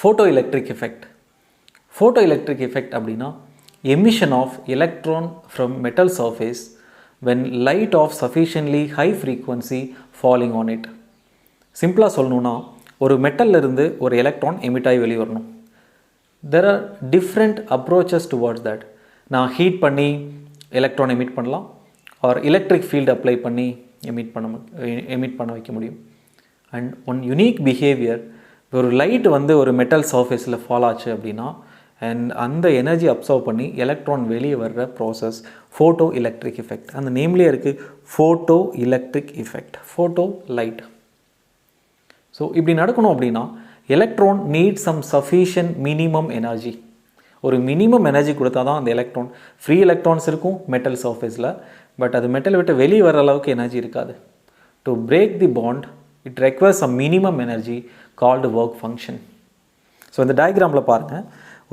photoelectric effect. Photoelectric effect அப்படின்னா emission of electron from metal surface when light of sufficiently high frequency falling on it. சிம்பிளாக சொல்லணும்னா ஒரு மெட்டல்ல இருந்து ஒரு electron emit ஆகி வெளியே வரணும். There are different approaches towards that. நான் ஹீட் பண்ணி எலக்ட்ரான் எமிட் பண்ணலாம், ஆர் எலக்ட்ரிக் ஃபீல்டு அப்ளை பண்ணி எமிட் பண்ண வைக்க முடியும். அண்ட் ஒன் யூனிக் பிஹேவியர், ஒரு லைட் வந்து ஒரு மெட்டல் சர்ஃபேஸில் ஃபால் ஆச்சு அப்படின்னா அண்ட் அந்த எனர்ஜி அப்சர்வ் பண்ணி எலக்ட்ரான் வெளியே வர்ற ப்ராசஸ் ஃபோட்டோ எலக்ட்ரிக் எஃபெக்ட். அந்த நேம்லேயே இருக்குது photo electric effect, photo light. So இப்படி நடக்கணும் அப்படின்னா electron need some sufficient minimum energy. ஒரு மினிமம் எனர்ஜி கொடுத்தா தான் அந்த எலக்ட்ரான், ஃப்ரீ எலக்ட்ரான்ஸ் இருக்கும் மெட்டல் சர்ஃபேஸில், பட் அது மெட்டல் விட்டு வெளியே வர அளவுக்கு எனர்ஜி இருக்காது. To break the bond it requires some minimum energy called work function. So இந்த டயக்ராமில் பாருங்கள்,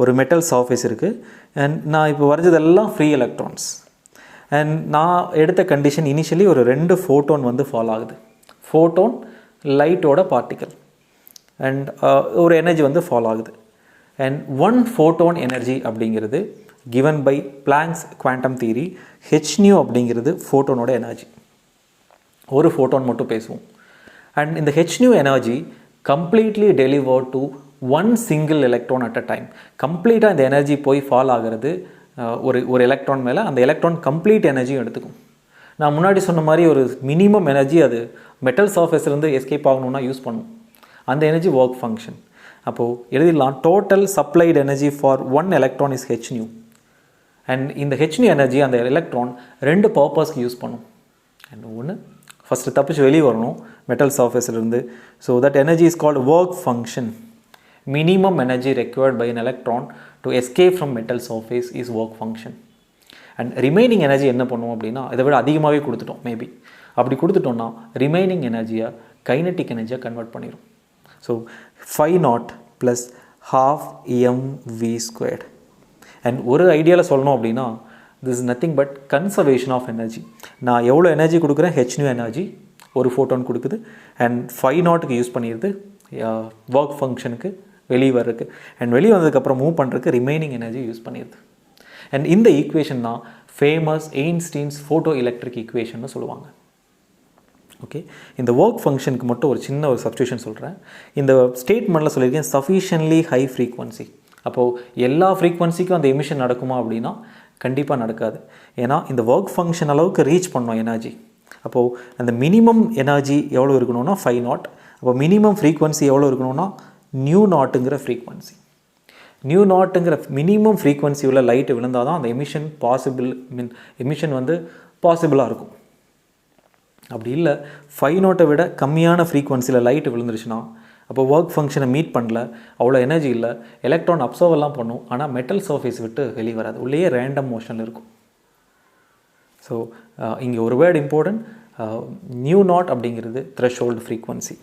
ஒரு மெட்டல் சர்ஃபேஸ் இருக்குது அண்ட் நான் இப்போ வரைஞ்சதெல்லாம் ஃப்ரீ எலக்ட்ரான்ஸ். அண்ட் நான் எடுத்த கண்டிஷன் இனிஷியலி ஒரு 2 ஃபோட்டோன் வந்து ஃபால் ஆகுது. ஃபோட்டோன் லைட்டோட பார்ட்டிக்கல் அண்ட் ஒரு எனர்ஜி வந்து ஃபால் ஆகுது. அண்ட் 1 ஃபோட்டோன் எனர்ஜி அப்படிங்கிறது given by Planck's quantum theory, hν அப்படிங்கிறது ஃபோட்டோனோட எனர்ஜி. ஒரு ஃபோட்டோன் மட்டும் பேசுவோம். அண்ட் இந்த hν energy completely delivered to 1 single electron at a time. கம்ப்ளீட்டாக இந்த எனர்ஜி போய் ஃபால் ஆகிறது ஒரு எலக்ட்ரான் மேலே, அந்த எலக்ட்ரான் கம்ப்ளீட் எனர்ஜியும் எடுத்துக்கும். நான் முன்னாடி சொன்ன மாதிரி ஒரு மினிமம் எனர்ஜி அது மெட்டல் சர்ஃபேஸ்லேருந்து எஸ்கேப் ஆகணும்னா யூஸ் பண்ணும். அந்த எனர்ஜி ஒர்க் ஃபங்க்ஷன். அப்போது எழுதிடலாம், total supplied energy for 1 electron is hν. And இந்த hν எனர்ஜி அந்த எலக்ட்ரான் 2 பர்பஸ்க்கு யூஸ் பண்ணும். அண்ட் ஒன்று ஃபஸ்ட்டு தப்பிச்சு வெளியே வரணும் மெட்டல் சர்ஃபேஸ்லேருந்து. So that energy is called work function. Minimum energy required by an electron to escape from metal surface is work function. And remaining energy என்ன பண்ணுவோம் அப்படின்னா, இதை விட அதிகமாகவே கொடுத்துட்டோம், மேபி அப்படி கொடுத்துட்டோம்னா ரிமைனிங் எனர்ஜியை கைனட்டிக் எனர்ஜியாக கன்வெர்ட் பண்ணிடும். So 5 + ½ mv². அண்ட் ஒரு ஐடியாவில் சொல்லணும் அப்படின்னா this is nothing but conservation of energy. நான் எவ்வளோ எனர்ஜி கொடுக்குறேன், hν எனர்ஜி ஒரு ஃபோட்டோன் கொடுக்குது அண்ட் 5 யூஸ் பண்ணிடுது ஒர்க் ஃபங்க்ஷனுக்கு வெளியே வர்றதுக்கு. அண்ட் வெளியே வந்ததுக்கப்புறம் மூவ் பண்ணுறதுக்கு ரிமைனிங் எனர்ஜி யூஸ் பண்ணிடுது. அண்ட் இந்த ஈக்குவேஷன் தான் ஃபேமஸ் எயின்ஸ்டீன்ஸ் ஃபோட்டோ எலக்ட்ரிக் ஈக்குவேஷன் சொல்லுவாங்க. ஓகே, இந்த ஒர்க் ஃபங்க்ஷனுக்கு மட்டும் ஒரு சின்ன ஒரு சப்ஸ்டியூஷன் சொல்கிறேன். இந்த ஸ்டேட்மெண்ட்டில் சொல்லியிருக்கேன் சஃபிஷியன்ட்லி ஹை ஃப்ரீக்வன்சி. அப்போது எல்லா ஃப்ரீக்வன்சிக்கும் அந்த எமிஷன் நடக்குமா அப்படின்னா கண்டிப்பாக நடக்காது. ஏன்னா இந்த ஒர்க் ஃபங்க்ஷன் அளவுக்கு ரீச் பண்ணோம் எனர்ஜி. அப்போது அந்த மினிமம் எனர்ஜி எவ்வளோ இருக்கணும்னா 5 அப்போ மினிமம் ஃப்ரீக்வன்சி எவ்வளோ இருக்கணும்னா μ0ங்கிற ஃப்ரீக்வன்சி. μ0ங்கிற மினிமம் ஃப்ரீக்வன்சி உள்ள லைட்டு விழுந்தால் தான் அந்த எமிஷன் எமிஷன் வந்து பாசிபிளாக இருக்கும். அப்படி இல்லை 5 விட கம்மியான ஃப்ரீக்வன்சியில் லைட்டு விழுந்துருச்சுன்னா அப்போ ஒர்க் ஃபங்க்ஷனை மீட் பண்ணல, அவ்வளோ எனர்ஜி இல்லை, எலக்ட்ரான் அப்சர்வ் எல்லாம் பண்ணும், ஆனால் மெட்டல் சர்ஃபேஸ் விட்டு வெளியே வராது, உள்ளேயே ரேண்டம் மோஷனில் இருக்கும். ஸோ இங்கே ஒரு வேர்டு இம்பார்ட்டன்ட், μ0 அப்படிங்கிறது threshold frequency.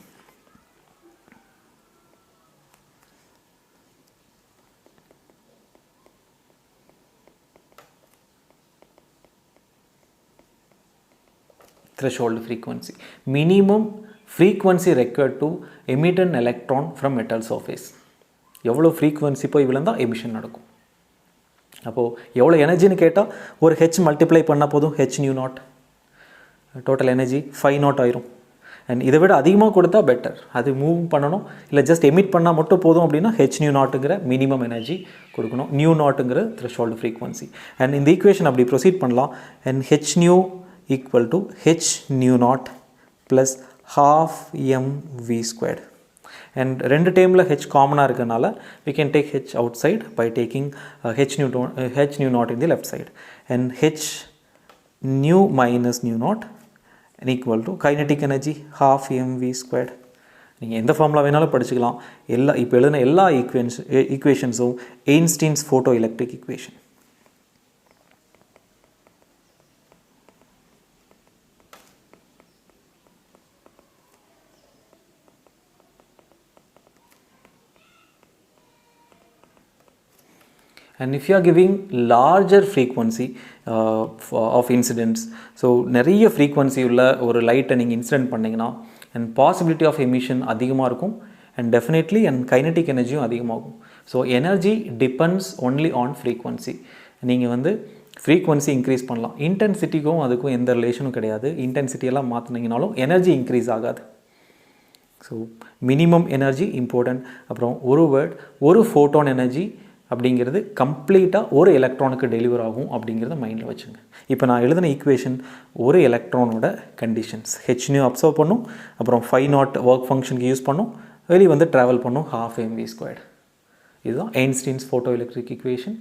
threshold frequency, minimum frequency required to emit an electron from metal surface. எவ்வளோ ஃப்ரீக்வன்சி போய் விழுந்தால் எமிஷன் நடக்கும். அப்போது எவ்வளோ எனர்ஜின்னு கேட்டால் ஒரு மல்டிப்ளை பண்ணால் போதும், hν0 டோட்டல் எனர்ஜி 5 ஆயிரும். அண்ட் இதை விட அதிகமாக கொடுத்தா பெட்டர், அது மூவ் பண்ணணும். இல்லை ஜஸ்ட் எமிட் பண்ணால் மட்டும் போதும் அப்படின்னா hν0ங்கிற மினிமம் எனர்ஜி கொடுக்கணும், μ0ங்கிற த்ரெஷ்ஹோல்டு ஃப்ரீக்வன்சி. அண்ட் இந்த ஈக்குவேஷன் அப்படி ப்ரொசீட் பண்ணலாம். And hν equal to hν0 plus ½ mv². and 2 termல h காமனாக இருக்கனால we can take h outside by taking hν0 in the left side. and hν minus μ0 equal to kinetic energy ½ mv². நீங்கள் எந்த formula வேணாலும் படிச்சுக்கலாம். இப்போ எழுதின எல்லா ஈக்குவேஷன்ஸும் Einstein's photo electric equation. And if you are giving larger frequency of incidents, so நிறைய frequency உள்ள ஒரு லைட்டை நீங்கள் இன்சிடென்ட் பண்ணிங்கன்னா and possibility of emission அதிகமாக இருக்கும் அண்ட் டெஃபினெட்லி அண்ட் கைனட்டிக் எனர்ஜியும் அதிகமாகும். So energy depends only on frequency. நீங்கள் வந்து ஃப்ரீக்வன்சி இன்க்ரீஸ் பண்ணலாம், இன்டென்சிட்டிக்கும் அதுக்கும் எந்த ரிலேஷனும் கிடையாது. இன்டென்சிட்டியெல்லாம் மாற்றினீங்கனாலும் எனர்ஜி இன்க்ரீஸ் ஆகாது. So minimum energy important. அப்புறம் ஒரு வேர்ட், ஒரு ஃபோட்டான் எனர்ஜி அப்படிங்கிறது கம்ப்ளீட்டாக ஒரு எலக்ட்ரானுக்கு டெலிவர் ஆகும் அப்படிங்கிறத மைண்டில் வச்சுங்க. இப்போ நான் எழுதின ஈக்குவேஷன் ஒரு எலக்ட்ரானோட கண்டிஷன்ஸ். ஹெச்னியூ அப்சர்வ் பண்ணும், அப்புறம் 5 ஒர்க் ஃபங்க்ஷனுக்கு யூஸ் பண்ணும், வெளியே வந்து ட்ராவல் பண்ணும் 12mv². இதுதான் ஐன்ஸ்டீன்ஸ் ஃபோட்டோ எலக்ட்ரிக் ஈக்குவேஷன்.